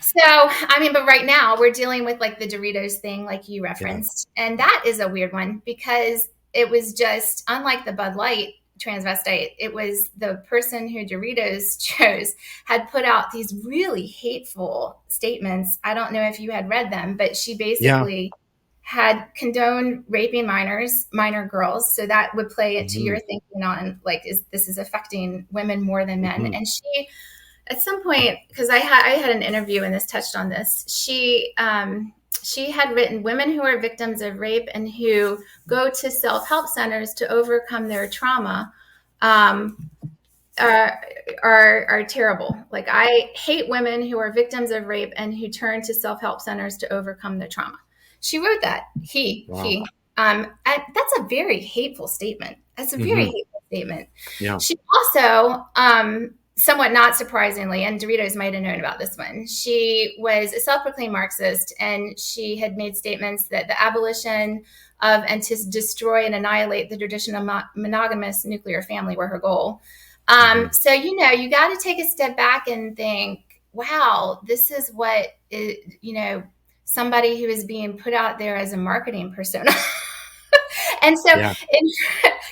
So, I mean, but right now we're dealing with like the Doritos thing, like you referenced. And that is a weird one, because it was just, unlike the Bud Light transvestite, it was the person who Doritos chose had put out these really hateful statements. I don't know if you had read them, but she basically had condoned raping minor girls. So that would play into your thinking on like, this is affecting women more than men. And she, at some point, because I had an interview and this touched on this, she had written, women who are victims of rape and who go to self-help centers to overcome their trauma are terrible. Like, I hate women who are victims of rape and who turn to self-help centers to overcome their trauma. She wrote that. That's a very hateful statement. That's a very hateful statement. Yeah. She also, somewhat not surprisingly, and Doritos might have known about this one, she was a self-proclaimed Marxist, and she had made statements that the abolition of and to destroy and annihilate the traditional monogamous nuclear family were her goal. So, you got to take a step back and think, wow, this is what somebody who is being put out there as a marketing persona. And so, Yeah.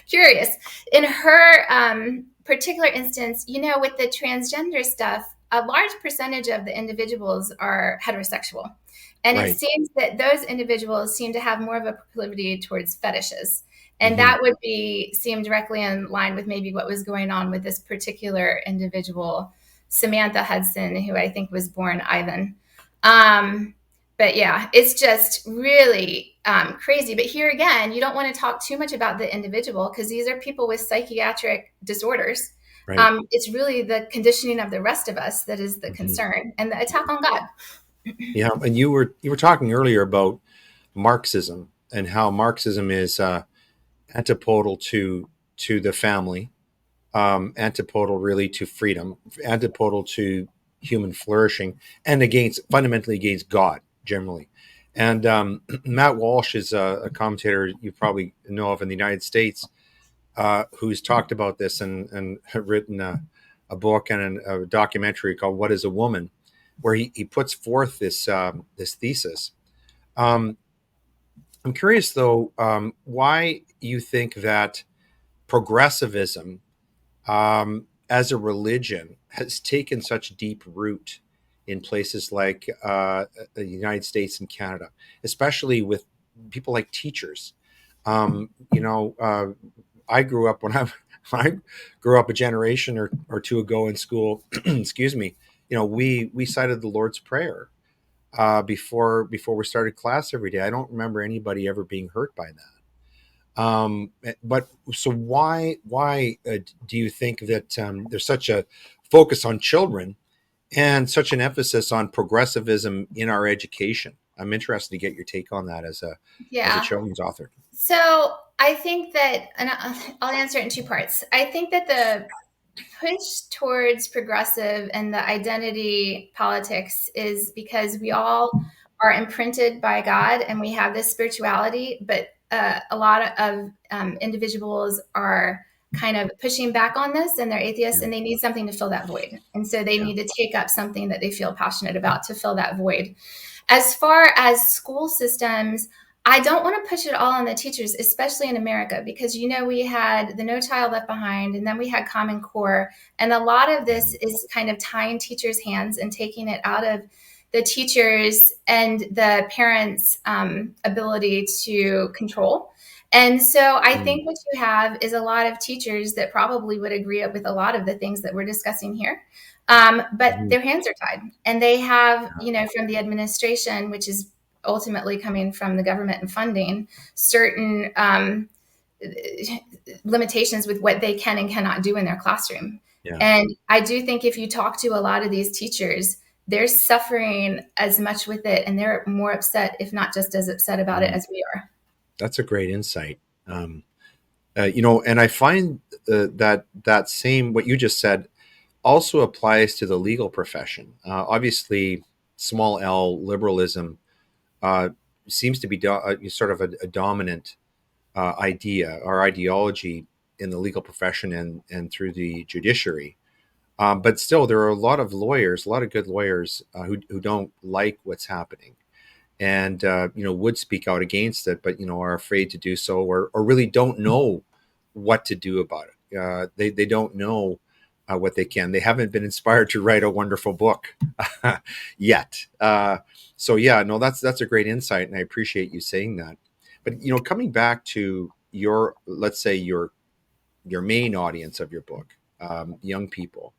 curious, in her particular instance, with the transgender stuff, a large percentage of the individuals are heterosexual. And it Right. seems that those individuals seem to have more of a proclivity towards fetishes. And Hmm. that would seem directly in line with maybe what was going on with this particular individual, Samantha Hudson, who I think was born Ivan. But yeah, it's just really crazy. But here again, you don't want to talk too much about the individual because these are people with psychiatric disorders. Right. It's really the conditioning of the rest of us that is the Hmm. concern and the attack on God. Yeah. And you were talking earlier about Marxism and how Marxism is antipodal to the family, antipodal really to freedom, antipodal to human flourishing, and fundamentally against God generally. And Matt Walsh is a commentator you probably know of in the United States, who's talked about this and written a book and a documentary called "What Is a Woman," where he puts forth this thesis. Um, I'm curious though, why you think that progressivism as a religion has taken such deep root in places like the United States and Canada, especially with people like teachers. I grew up when I grew up a generation or two ago in school. Excuse me. We cited the Lord's Prayer before we started class every day. I don't remember anybody ever being hurt by that. But so why do you think that there's such a focus on children and such an emphasis on progressivism in our education? I'm interested to get your take on that as a Yeah. children's author. So I think that, and I'll answer it in two parts. I think that the push towards progressive and the identity politics is because we all are imprinted by God and we have this spirituality, but a lot of individuals are kind of pushing back on this and they're atheists Yeah, and they need something to fill that void. And so they yeah, need to take up something that they feel passionate about to fill that void. As far as school systems, I don't want to push it all on the teachers, especially in America, because we had the No Child Left Behind, and then we had Common Core, and a lot of this is kind of tying teachers' hands and taking it out of the teachers and the parents' ability to control. And so I mm, think what you have is a lot of teachers that probably would agree with a lot of the things that we're discussing here. But mhm, their hands are tied, and they have, from the administration, which is ultimately coming from the government and funding, certain limitations with what they can and cannot do in their classroom. yeah. And I do think if you talk to a lot of these teachers, they're suffering as much with it, and they're more upset, if not just as upset about it Mm. as we are. That's a great insight. And I find that same what you just said also applies to the legal profession. Obviously, small L liberalism uh, seems to be sort of a dominant idea or ideology in the legal profession and through the judiciary. But still, there are a lot of lawyers, a lot of good lawyers who don't like what's happening and would speak out against it, but are afraid to do so or really don't know what to do about it. They don't know what they can. They haven't been inspired to write a wonderful book yet. So yeah, no, that's a great insight, and I appreciate you saying that. But coming back to let's say your main audience of your book, young people,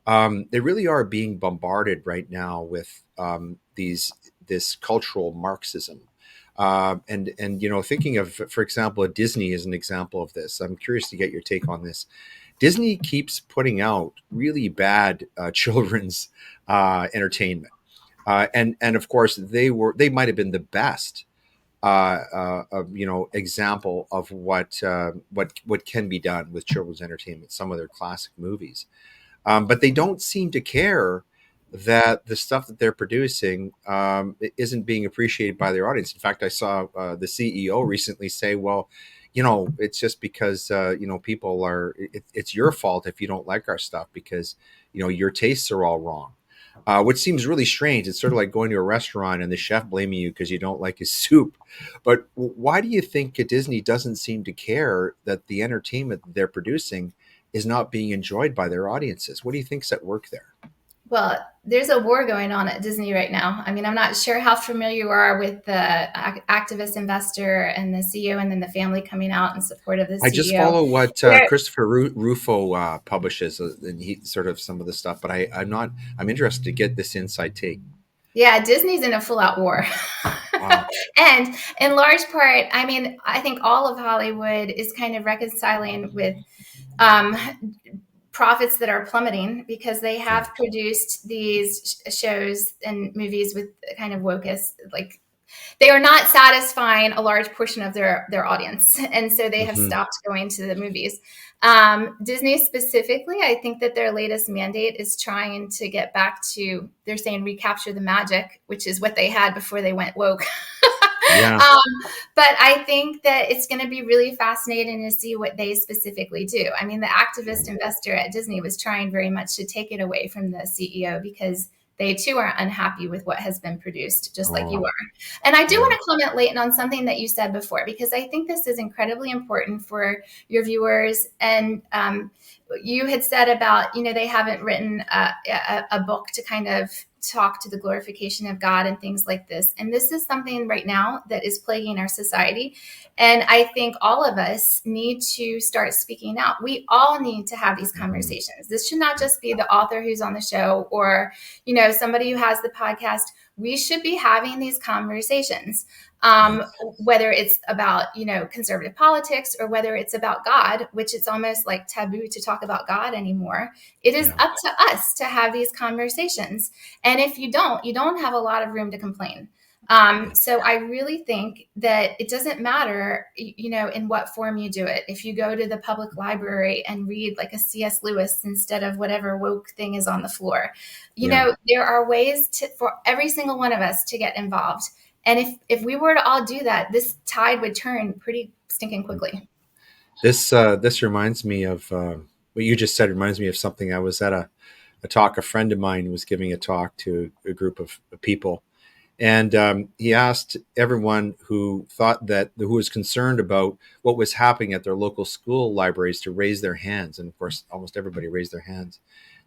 they really are being bombarded right now with this cultural Marxism. And thinking of, for example, Disney is an example of this. I'm curious to get your take on this. Disney keeps putting out really bad children's entertainment, and of course they might have been the best example of what can be done with children's entertainment. Some of their classic movies, but they don't seem to care that the stuff that they're producing isn't being appreciated by their audience. In fact, I saw the CEO recently say, "Well, it's just because people it's your fault if you don't like our stuff because your tastes are all wrong." which seems really strange. It's sort of like going to a restaurant and the chef blaming you because you don't like his soup. But why do you think Disney doesn't seem to care that the entertainment they're producing is not being enjoyed by their audiences? What do you think's at work there? Well, there's a war going on at Disney right now. I mean, I'm not sure how familiar you are with the activist investor and the CEO, and then the family coming out in support of the I just CEO. follow what There- Christopher Rufo publishes, and he sort of some of the stuff. But I'm not. I'm interested to get this inside take. yeah, Disney's in a full-out war. Wow. And in large part, I mean, I think all of Hollywood is kind of reconciling with um, profits that are plummeting because they have produced these shows and movies with kind of wokeist, like they are not satisfying a large portion of their audience, and so they have Hmm. stopped going to the movies. Disney specifically, I think that their latest mandate is trying to get back to, they're saying, recapture the magic, which is what they had before they went woke. Yeah. But I think that it's going to be really fascinating to see what they specifically do. I mean, the activist investor at Disney was trying very much to take it away from the CEO because they too are unhappy with what has been produced, just like you Oh, are. And I do yeah. want to comment, Leighton, on something that you said before, because I think this is incredibly important for your viewers. And you had said about, they haven't written a book to kind of talk to the glorification of God and things like this. And this is something right now that is plaguing our society. And I think all of us need to start speaking out. We all need to have these conversations. This should not just be the author who's on the show or, somebody who has the podcast. We should be having these conversations, whether it's about, conservative politics or whether it's about God, which it's almost like taboo to talk about God anymore. It is Yeah. up to us to have these conversations. And if you don't have a lot of room to complain. So I really think that it doesn't matter, in what form you do it. If you go to the public library and read like a C.S. Lewis instead of whatever woke thing is on the floor, there are ways for every single one of us to get involved. And if we were to all do that, this tide would turn pretty stinking quickly. This reminds me of what you just said. Reminds me of something. I was at a talk. A friend of mine was giving a talk to a group of people, and he asked everyone who was concerned about what was happening at their local school libraries to raise their hands. And of course, almost everybody raised their hands.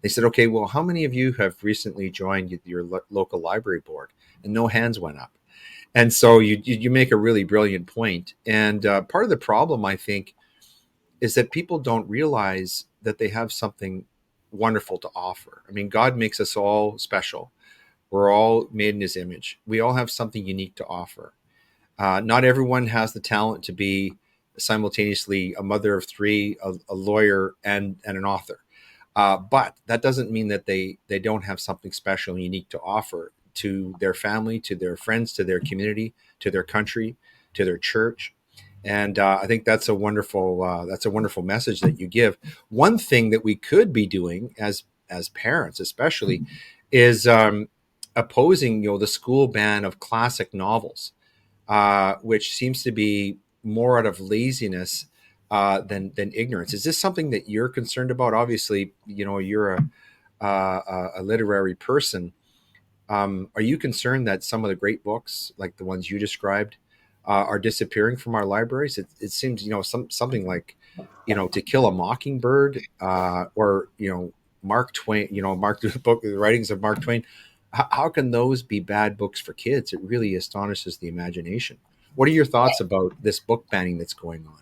They said, "Okay, well, how many of you have recently joined your local library board?" And no hands went up. And so you make a really brilliant point. And part of the problem, I think, is that people don't realize that they have something wonderful to offer. I mean, God makes us all special. We're all made in his image. We all have something unique to offer. Not everyone has the talent to be simultaneously a mother of three, a lawyer, and an author. But that doesn't mean that they don't have something special and unique to offer to their family, to their friends, to their community, to their country, to their church. And I think that's a wonderful message that you give. One thing that we could be doing as parents, especially, is opposing the school ban of classic novels, which seems to be more out of laziness than ignorance. Is this something that you're concerned about? Obviously, you're a literary person. Are you concerned that some of the great books, like the ones you described, are disappearing from our libraries? It seems, something like, To Kill a Mockingbird, or Mark Twain, the book, the writings of Mark Twain. How can those be bad books for kids? It really astonishes the imagination. What are your thoughts about this book banning that's going on?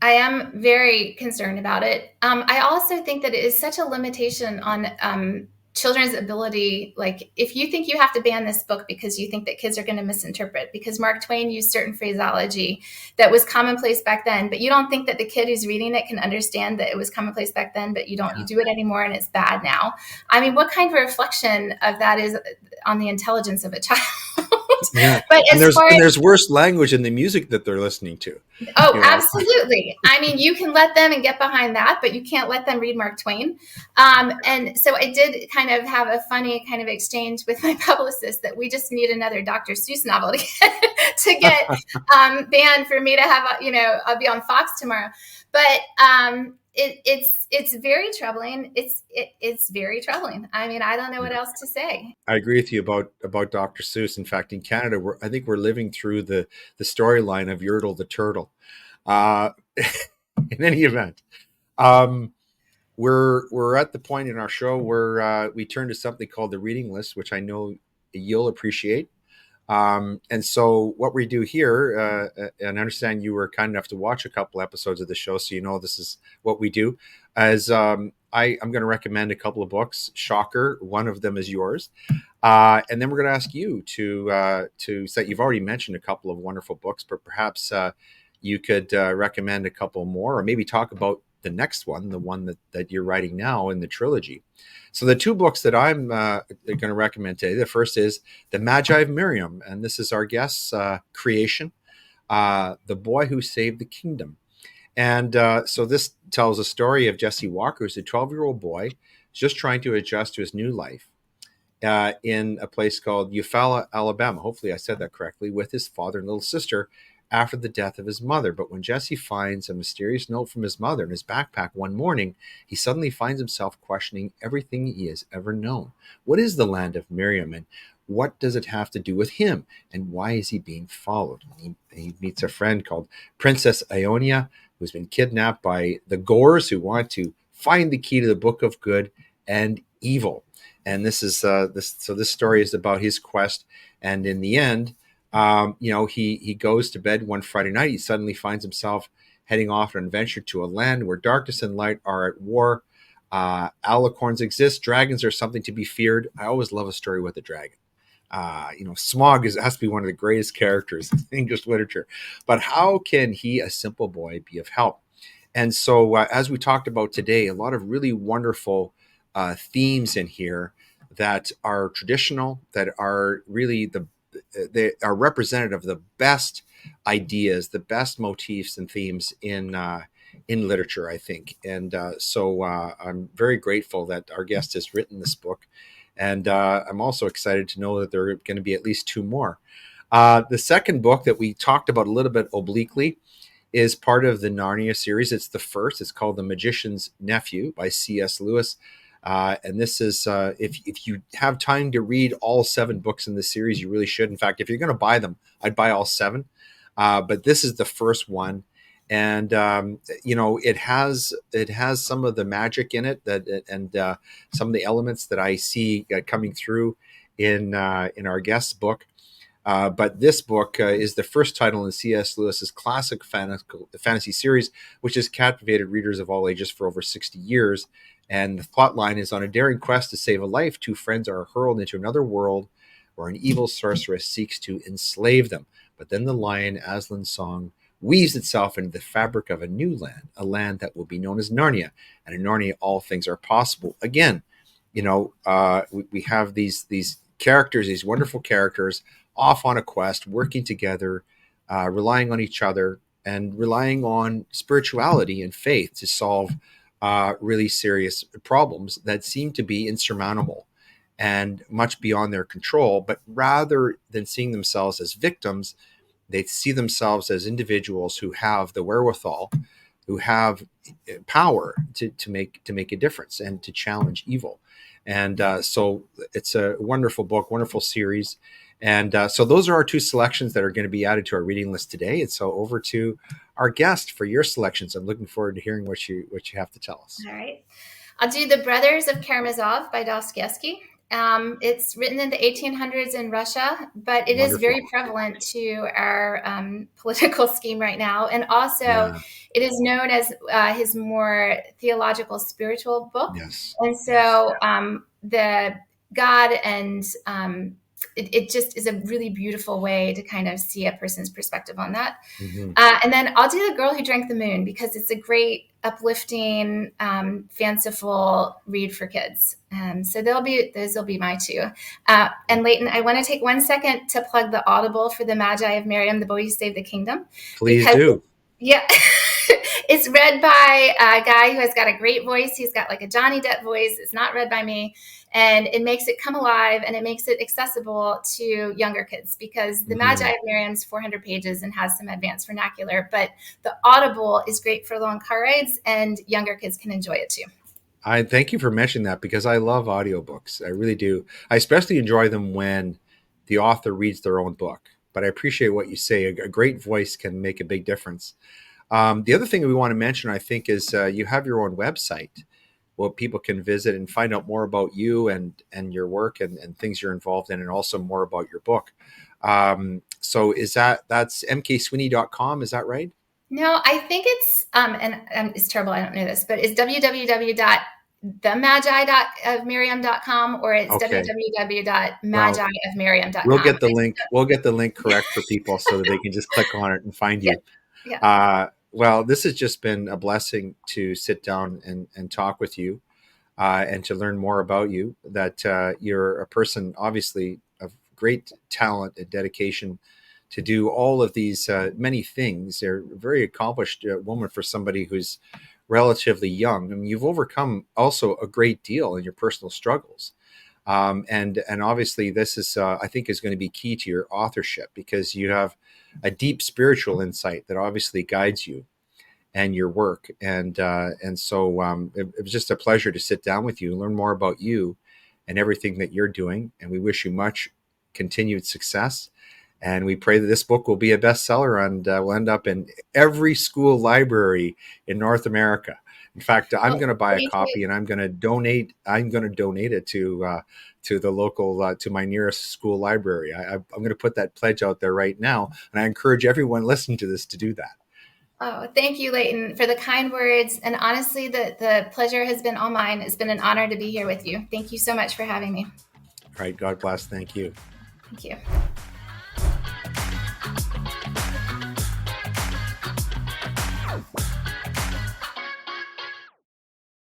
I am very concerned about it. I also think that it is such a limitation on children's ability. Like, if you think you have to ban this book because you think that kids are going to misinterpret, because Mark Twain used certain phraseology that was commonplace back then, but you don't think that the kid who's reading it can understand that it was commonplace back then, but you do it anymore and it's bad now. I mean, what kind of reflection of that is on the intelligence of a child? Yeah. But there's worse language in the music that they're listening to. Oh, absolutely. I mean, you can let them and get behind that, but you can't let them read Mark Twain. And so I did kind of have a funny kind of exchange with my publicist that we just need another Dr. Seuss novel to get banned for me to have, I'll be on Fox tomorrow. But It's very troubling. It's very troubling. I mean, I don't know what else to say. I agree with you about Dr. Seuss. In fact, in Canada, I think we're living through the storyline of Yertle the Turtle. Uh, in any event, um, we're at the point in our show where we turn to something called the reading list, which I know you'll appreciate. And so what we do here, and I understand you were kind enough to watch a couple episodes of the show, so you know this is what we do. As I'm going to recommend a couple of books. Shocker, one of them is yours, and then we're going to ask you to say you've already mentioned a couple of wonderful books, but perhaps you could recommend a couple more, or maybe talk about the next one, the one that you're writing now in the trilogy. So the two books that I'm going to recommend today, the first is The Magi of Miriam, and this is our guest's creation, The Boy Who Saved the Kingdom. And so this tells a story of Jesse Walker, who's a 12-year-old boy, just trying to adjust to his new life in a place called Eufaula, Alabama. Hopefully I said that correctly, with his father and little sister after the death of his mother. But when Jesse finds a mysterious note from his mother in his backpack one morning, he suddenly finds himself questioning everything he has ever known. What is the land of Miriam, and what does it have to do with him, and why is he being followed? He meets a friend called Princess Ionia, who's been kidnapped by the Gores, who want to find the key to the Book of Good and Evil. And this is this story is about his quest, and in the end, he goes to bed one Friday night. He suddenly finds himself heading off on an adventure to a land where darkness and light are at war. Alicorns exist. Dragons are something to be feared. I always love a story with a dragon. Smaug has to be one of the greatest characters in English literature. But how can he, a simple boy, be of help? And so, as we talked about today, a lot of really wonderful themes in here that are traditional, that are really they are representative of the best ideas, the best motifs and themes in literature, I think. And so I'm very grateful that our guest has written this book. And I'm also excited to know that there are going to be at least two more. The second book that we talked about a little bit obliquely is part of the Narnia series. It's the first. It's called The Magician's Nephew by C.S. Lewis. And this is, if you have time to read all 7 books in this series, you really should. In fact, if you're going to buy them, I'd buy all 7. But this is the first one. And, it has some of the magic in it and some of the elements that I see coming through in our guest's book. But this book is the first title in C.S. Lewis's classic fantasy series, which has captivated readers of all ages for over 60 years. And the plot line is, on a daring quest to save a life, 2 friends are hurled into another world where an evil sorceress seeks to enslave them. But then the lion Aslan's song weaves itself into the fabric of a new land, a land that will be known as Narnia. And in Narnia, all things are possible. Again, we have these characters, these wonderful characters, off on a quest, working together, relying on each other, and relying on spirituality and faith to solve really serious problems that seem to be insurmountable and much beyond their control. But rather than seeing themselves as victims, they see themselves as individuals who have the wherewithal, who have power to make a difference and to challenge evil. And so it's a wonderful book, wonderful series. And so those are our 2 selections that are going to be added to our reading list today. And so over to our guest for your selections. I'm looking forward to hearing what you have to tell us. All right. I'll do The Brothers of Karamazov by Dostoevsky. It's written in the 1800s in Russia, but it Wonderful. is very prevalent to our political scheme right now. And also, It is known as his more theological, spiritual book. Yes. And so the God and it just is a really beautiful way to kind of see a person's perspective on that. Mm-hmm. And then I'll do The Girl Who Drank the Moon, because it's a great, uplifting, fanciful read for kids. So those will be my 2. And Leighton, I want to take 1 second to plug the Audible for The Magi of Miriam, The Boy Who Saved the Kingdom. Please do. Yeah. It's read by a guy who has got a great voice. He's got like a Johnny Depp voice. It's not read by me. And it makes it come alive, and it makes it accessible to younger kids, because the Magi of Miriam's 400 pages and has some advanced vernacular, but the Audible is great for long car rides, and younger kids can enjoy it too. I thank you for mentioning that, because I love audiobooks. I really do. I especially enjoy them when the author reads their own book. But I appreciate what you say. A great voice can make a big difference. The other thing we want to mention, I think, is you have your own website where people can visit and find out more about you and your work and things you're involved in, and also more about your book. So that's mksweeney.com, is that right? No, I think it's and it's terrible, I don't know this, but it's www.themagi.ofmiriam.com, or it's Okay. www.magiofmiriam.com. We'll get the link. We'll get the link correct for people so that they can just click on it and find you. Yeah. Well, this has just been a blessing to sit down and talk with you, and to learn more about you. That you're a person, obviously, of great talent and dedication to do all of these many things. You're a very accomplished woman for somebody who's relatively young. I mean, you've overcome also a great deal in your personal struggles. And obviously this is, I think, is going to be key to your authorship, because you have a deep spiritual insight that obviously guides you and your work. And so it was just a pleasure to sit down with you and learn more about you and everything that you're doing. And we wish you much continued success. And we pray that this book will be a bestseller and will end up in every school library in North America. In fact, I'm going to buy a copy, and I'm going to donate it to the local, to my nearest school library. I'm going to put that pledge out there right now, and I encourage everyone listening to this to do that. Oh, thank you, Leighton, for the kind words. And honestly, the pleasure has been all mine. It's been an honor to be here with you. Thank you so much for having me. All right. God bless. Thank you. Thank you.